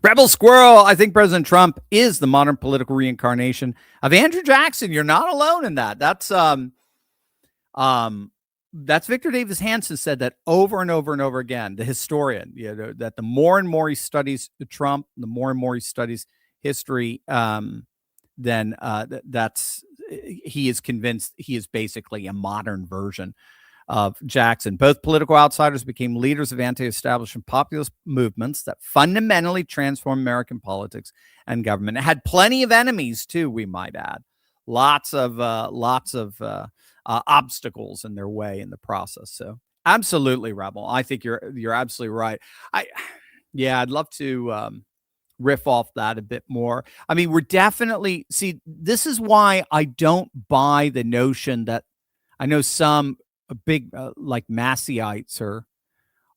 Rebel Squirrel. I think President Trump is the modern political reincarnation of Andrew Jackson. You're not alone in that. That's Victor Davis Hanson said that over and over and over again. The historian, that the more and more he studies Trump, the more and more he studies history, then he is convinced he is basically a modern version of Jackson. Both political outsiders became leaders of anti-establishment populist movements that fundamentally transformed American politics and government. It had plenty of enemies too, we might add. Lots of obstacles in their way in the process. So absolutely, Rebel. I think you're absolutely right. I'd love to riff off that a bit more. I mean, we're definitely this is why I don't buy the notion that I know some big like Masseites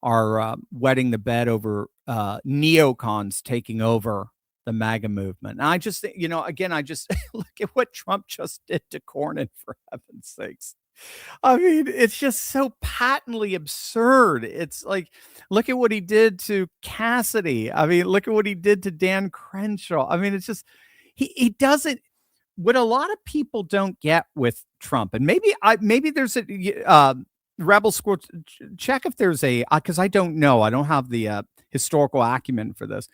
are wetting the bed over neocons taking over the MAGA movement. And I just think, I just look at what Trump just did to Cornyn, for heaven's sakes. I mean, it's just so patently absurd. It's like, look at what he did to Cassidy. I mean, look at what he did to Dan Crenshaw. I mean, it's just, he doesn't, what a lot of people don't get with Trump, and maybe there's a Rebel Squirrel, check if there's because I don't know. I don't have the historical acumen for this.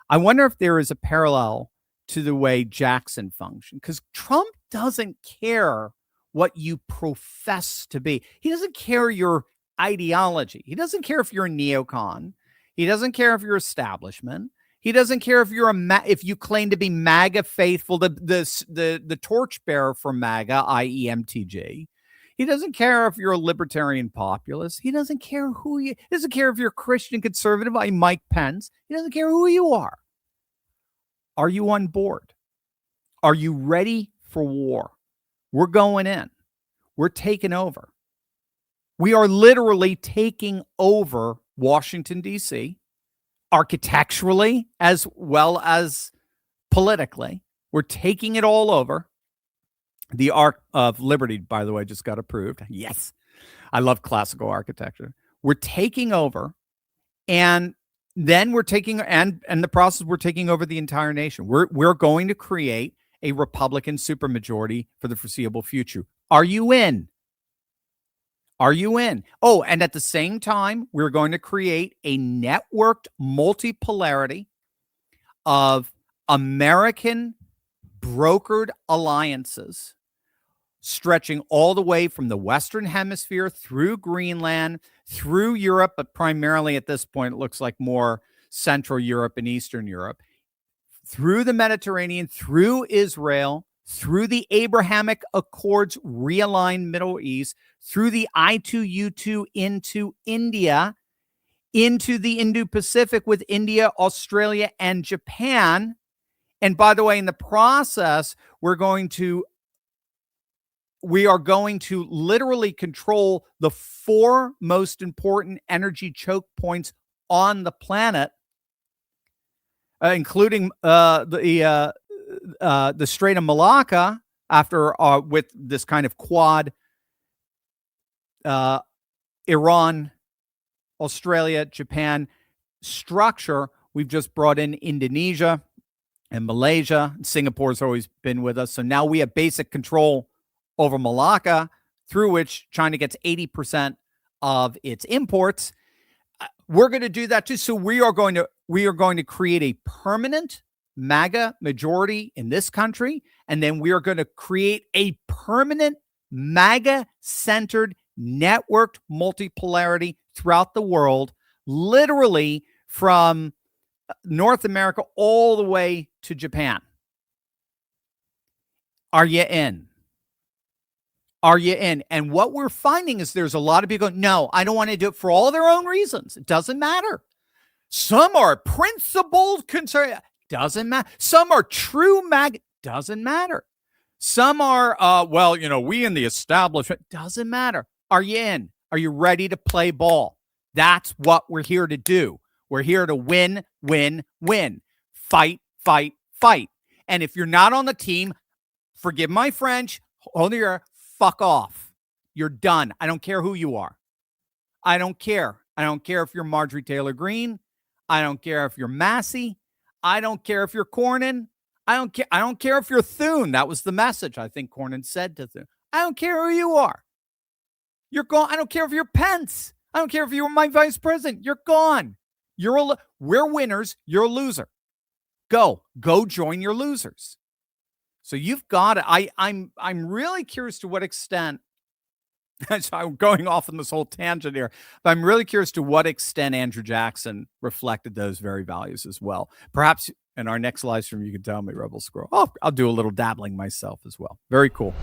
I wonder if there is a parallel to the way Jackson functioned, because Trump doesn't care what you profess to be. He doesn't care your ideology. He doesn't care if you're a neocon. He doesn't care if you're establishment. He doesn't care if you're if you claim to be MAGA faithful, the torchbearer for MAGA, i.e. MTG. He doesn't care if you're a libertarian populist. He doesn't care he doesn't care if you're Christian conservative, i.e. Mike Pence. He doesn't care who you are. Are you on board? Are you ready for war? We're going in. We're taking over. We are literally taking over Washington, D.C., architecturally as well as politically. We're taking it all over. The Arc of Liberty, by the way, just got approved. Yes. I love classical architecture. We're taking over, and then we're taking, and the process, we're taking over the entire nation. We're going to create a Republican supermajority for the foreseeable future. Are you in? Are you in? Oh, and at the same time, we're going to create a networked multipolarity of American brokered alliances stretching all the way from the Western Hemisphere through Greenland, through Europe, but primarily at this point, it looks like more Central Europe and Eastern Europe, through the Mediterranean, through Israel, through the Abrahamic Accords realigned Middle East, through the I2U2 into India, into the Indo-Pacific with India, Australia, and Japan. And by the way, in the process, we are going to literally control the 4 most important energy choke points on the planet, including the Strait of Malacca, after with this kind of quad, Iran, Australia, Japan structure. We've just brought in Indonesia and Malaysia. Singapore's always been with us. So now we have basic control over Malacca, through which China gets 80% of its imports. We're going to do that too. So we are going to create a permanent MAGA majority in this country, and then we are going to create a permanent MAGA-centered networked multipolarity throughout the world, literally from North America all the way to Japan. Are you in? Are you in? And what we're finding is there's a lot of people going, no, I don't want to do it, for all their own reasons. It doesn't matter. Some are principled concern. Doesn't matter. Some are true MAGA. Doesn't matter. Some are, we in the establishment. Doesn't matter. Are you in? Are you ready to play ball? That's what we're here to do. We're here to win, win, win. Fight, fight, fight. And if you're not on the team, forgive my French, hold your fuck off. You're done. I don't care who you are. I don't care. I don't care if you're Marjorie Taylor Greene. I don't care if you're Massey. I don't care if you're Cornyn. I don't care if you're Thune. That was the message I think Cornyn said to Thune. I don't care who you are. You're gone. I don't care if you're Pence. I don't care if you were my vice president. You're gone. We're winners. You're a loser. Go join your losers. So you've got to, I'm really curious to what extent, so I'm going off on this whole tangent here, but I'm really curious to what extent Andrew Jackson reflected those very values as well. Perhaps in our next live stream, you can tell me, Rebel Squirrel. Oh, I'll do a little dabbling myself as well. Very cool.